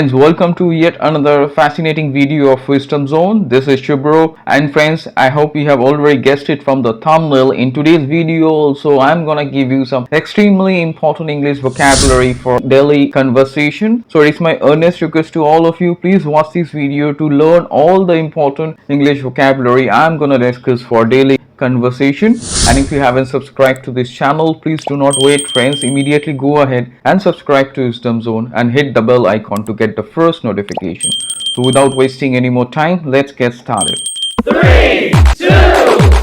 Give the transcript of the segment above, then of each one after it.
Friends, welcome to yet another fascinating video of Wisdom Zone. This is Shubro, and friends, I hope you have already guessed it from the thumbnail. In today's video also, I'm gonna give you some extremely important English vocabulary for daily conversation. So it's my earnest request to all of you, please watch this video to learn all the important English vocabulary I'm gonna discuss for daily conversation. And if you haven't subscribed to this channel, please do not wait, friends, immediately go ahead and subscribe to Wisdom Zone and hit the bell icon to get the first notification. So without wasting any more time, let's get started. 3, 2,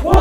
1.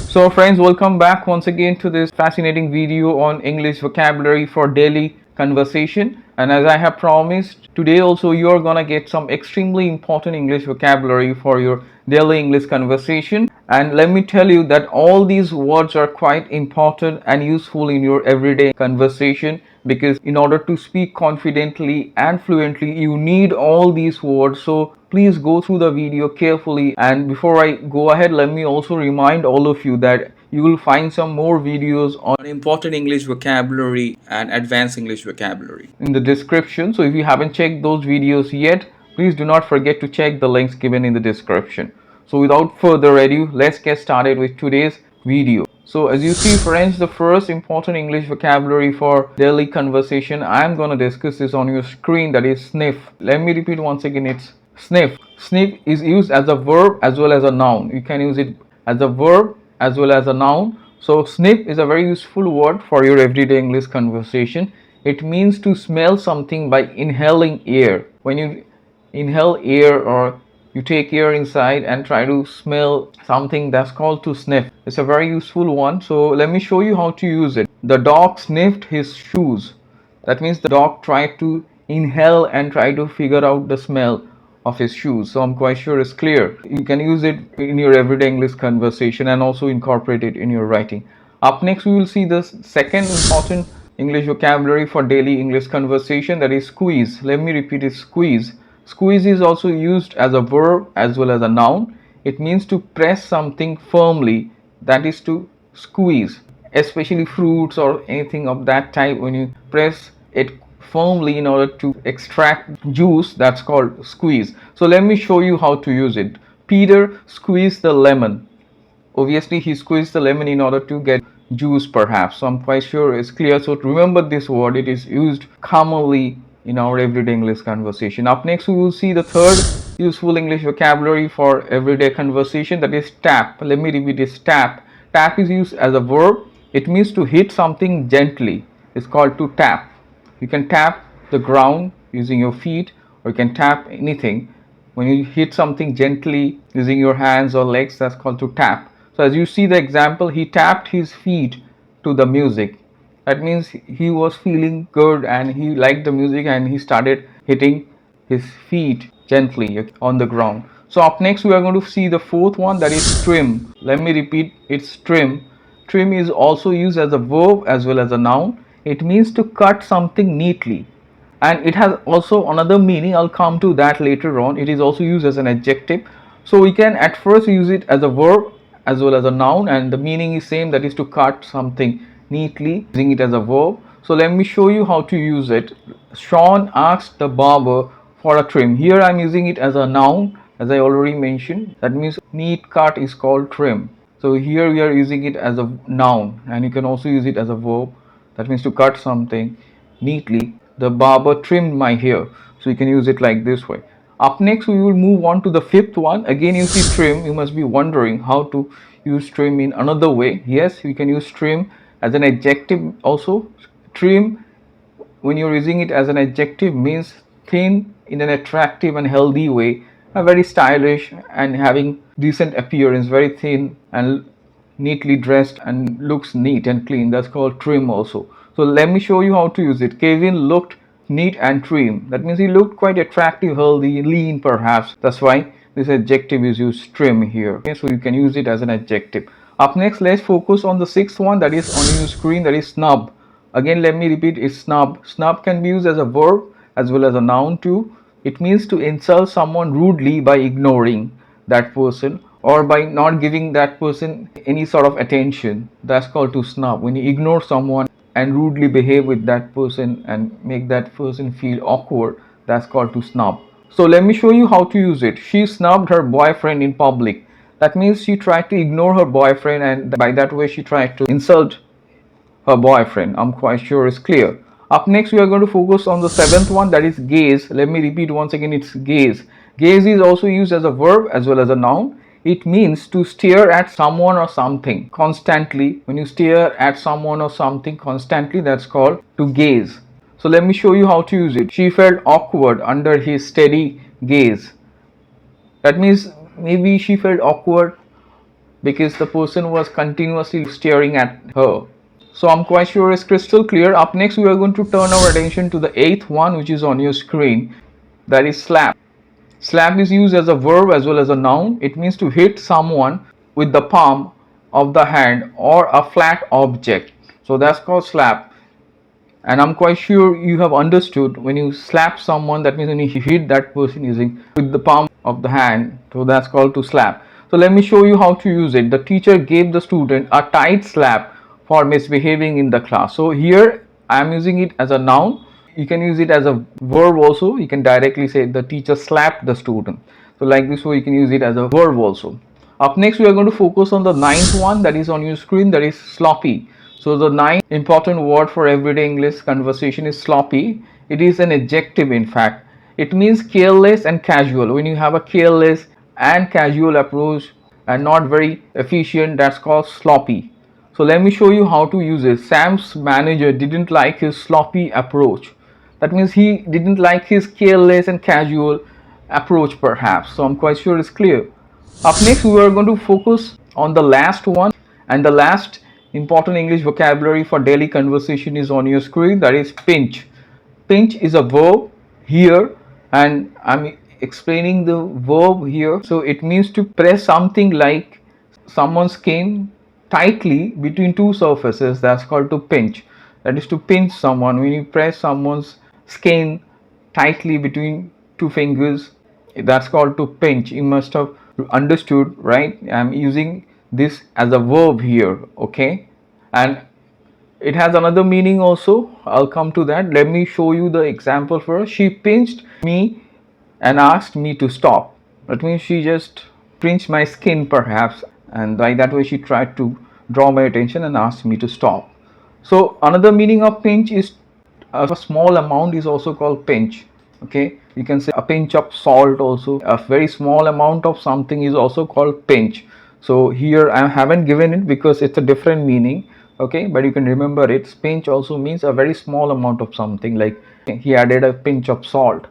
So friends, welcome back once again to this fascinating video on English vocabulary for daily conversation. And as I have promised, today also you are gonna get some extremely important English vocabulary for your daily English conversation. And let me tell you that all these words are quite important and useful in your everyday conversation, because in order to speak confidently and fluently you need all these words. So please go through the video carefully. And before I go ahead, let me also remind all of you that you will find some more videos on important English vocabulary and advanced English vocabulary in the description. So if you haven't checked those videos yet, please do not forget to check the links given in the description. So without further ado, let's get started with today's video. So as you see, friends, the first important English vocabulary for daily conversation I'm going to discuss is on your screen, that is sniff. Let me repeat once again, it's sniff. Sniff is used as a verb as well as a noun. You can use it as a verb as well as a noun. So sniff is a very useful word for your everyday English conversation. It means to smell something by inhaling air. When you inhale air or you take air inside and try to smell something, that's called to sniff. It's a very useful one. So let me show you how to use it. The dog sniffed his shoes. That means the dog tried to inhale and try to figure out the smell of his shoes. So I'm quite sure it's clear. You can use it in your everyday English conversation and also incorporate it in your writing. Up next, we will see the second important English vocabulary for daily English conversation, that is squeeze. Let me repeat it, squeeze. Squeeze is also used as a verb as well as a noun. It means to press something firmly, that is to squeeze, especially fruits or anything of that type. When you press it firmly in order to extract juice, that's called squeeze. So let me show you how to use it. Peter squeezed the lemon. Obviously he squeezed the lemon in order to get juice perhaps. So I'm quite sure it's clear. So remember this word, it is used commonly in our everyday English conversation. Up next, we will see the third useful English vocabulary for everyday conversation, that is tap. Let me repeat this, tap. Tap is used as a verb. It means to hit something gently. It's called to tap. You can tap the ground using your feet, or you can tap anything. When you hit something gently using your hands or legs, that's called to tap. So as you see the example, he tapped his feet to the music. That means he was feeling good and he liked the music and he started hitting his feet gently on the ground. So up next, we are going to see the fourth one, that is trim. Let me repeat, it's trim. Trim is also used as a verb as well as a noun. It means to cut something neatly. And it has also another meaning. I'll come to that later on. It is also used as an adjective. So we can at first use it as a verb as well as a noun, and the meaning is same, that is to cut something neatly, using it as a verb. So let me show you how to use it. Sean asked the barber for a trim. Here I'm using it as a noun, as I already mentioned. That means neat cut is called trim. So here we are using it as a noun, and you can also use it as a verb. That means to cut something neatly. The barber trimmed my hair. So you can use it like this way. Up next, we will move on to the fifth one. Again, you see trim. You must be wondering how to use trim in another way. Yes, you can use trim as an adjective also. Trim, when you're using it as an adjective, means thin in an attractive and healthy way, very stylish and having decent appearance, very thin and neatly dressed and looks neat and clean. That's called trim also. So let me show you how to use it. Kevin looked neat and trim. That means he looked quite attractive, healthy, lean perhaps. That's why this adjective is used, trim, here. Okay, so you can use it as an adjective. Up next, let's focus on the sixth one, that is on your screen, that is snub. Again, let me repeat, it's snub. Snub can be used as a verb as well as a noun too. It means to insult someone rudely by ignoring that person or by not giving that person any sort of attention. That's called to snub. When you ignore someone and rudely behave with that person and make that person feel awkward, that's called to snub. So let me show you how to use it. She snubbed her boyfriend in public. That means she tried to ignore her boyfriend, and by that way she tried to insult her boyfriend. I'm quite sure it's clear. Up next, we are going to focus on the seventh one, that is gaze. Let me repeat once again, it's gaze. Gaze is also used as a verb as well as a noun. It means to stare at someone or something constantly. When you stare at someone or something constantly, that's called to gaze. So let me show you how to use it. She felt awkward under his steady gaze. That means maybe she felt awkward because the person was continuously staring at her. So I'm quite sure it's crystal clear. Up next, we are going to turn our attention to the eighth one, which is on your screen. That is slap. Slap is used as a verb as well as a noun. It means to hit someone with the palm of the hand or a flat object. So that's called slap. And I'm quite sure you have understood, when you slap someone, that means when you hit that person using with the palm of the hand. So that's called to slap. So let me show you how to use it. The teacher gave the student a tight slap for misbehaving in the class. So here I am using it as a noun. You can use it as a verb also. You can directly say the teacher slapped the student. So like this way you can use it as a verb also. Up next, we are going to focus on the ninth one, that is on your screen, that is sloppy. So the ninth important word for everyday English conversation is sloppy. It is an adjective in fact. It means careless and casual. When you have a careless and casual approach and not very efficient, that's called sloppy. So let me show you how to use it. Sam's manager didn't like his sloppy approach. That means he didn't like his careless and casual approach perhaps. So I'm quite sure it's clear. Up next, we are going to focus on the last one, and the last important English vocabulary for daily conversation is on your screen, that is pinch. Pinch is a verb here, and I'm explaining the verb here. So it means to press something like someone's skin tightly between two surfaces. That's called to pinch. That is to pinch someone. When you press someone's skin tightly between two fingers, that's called to pinch. You must have understood, right? I'm using this as a verb here, okay? And it has another meaning also. I'll come to that. Let me show you the example first. She pinched me and asked me to stop. That means she just pinched my skin perhaps, and by that way she tried to draw my attention and asked me to stop. So another meaning of pinch is a small amount is also called pinch. Okay, you can say a pinch of salt also. A very small amount of something is also called pinch. So here I haven't given it because it's a different meaning. Okay, but you can remember it. Pinch also means a very small amount of something, like he added a pinch of salt.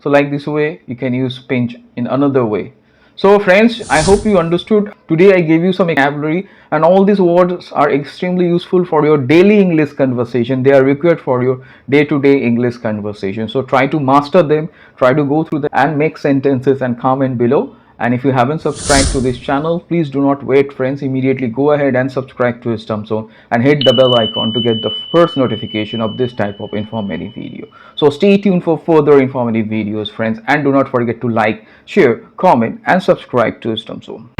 So like this way you can use pinch in another way. So friends, I hope you understood. Today I gave you some vocabulary, and all these words are extremely useful for your daily English conversation. They are required for your day-to-day English conversation. So try to master them, try to go through them and make sentences and comment below. And if you haven't subscribed to this channel, please do not wait friends, immediately go ahead and subscribe to Wisdom Zone and hit the bell icon to get the first notification of this type of informative video. So stay tuned for further informative videos friends, and do not forget to like, share, comment and subscribe to Wisdom Zone.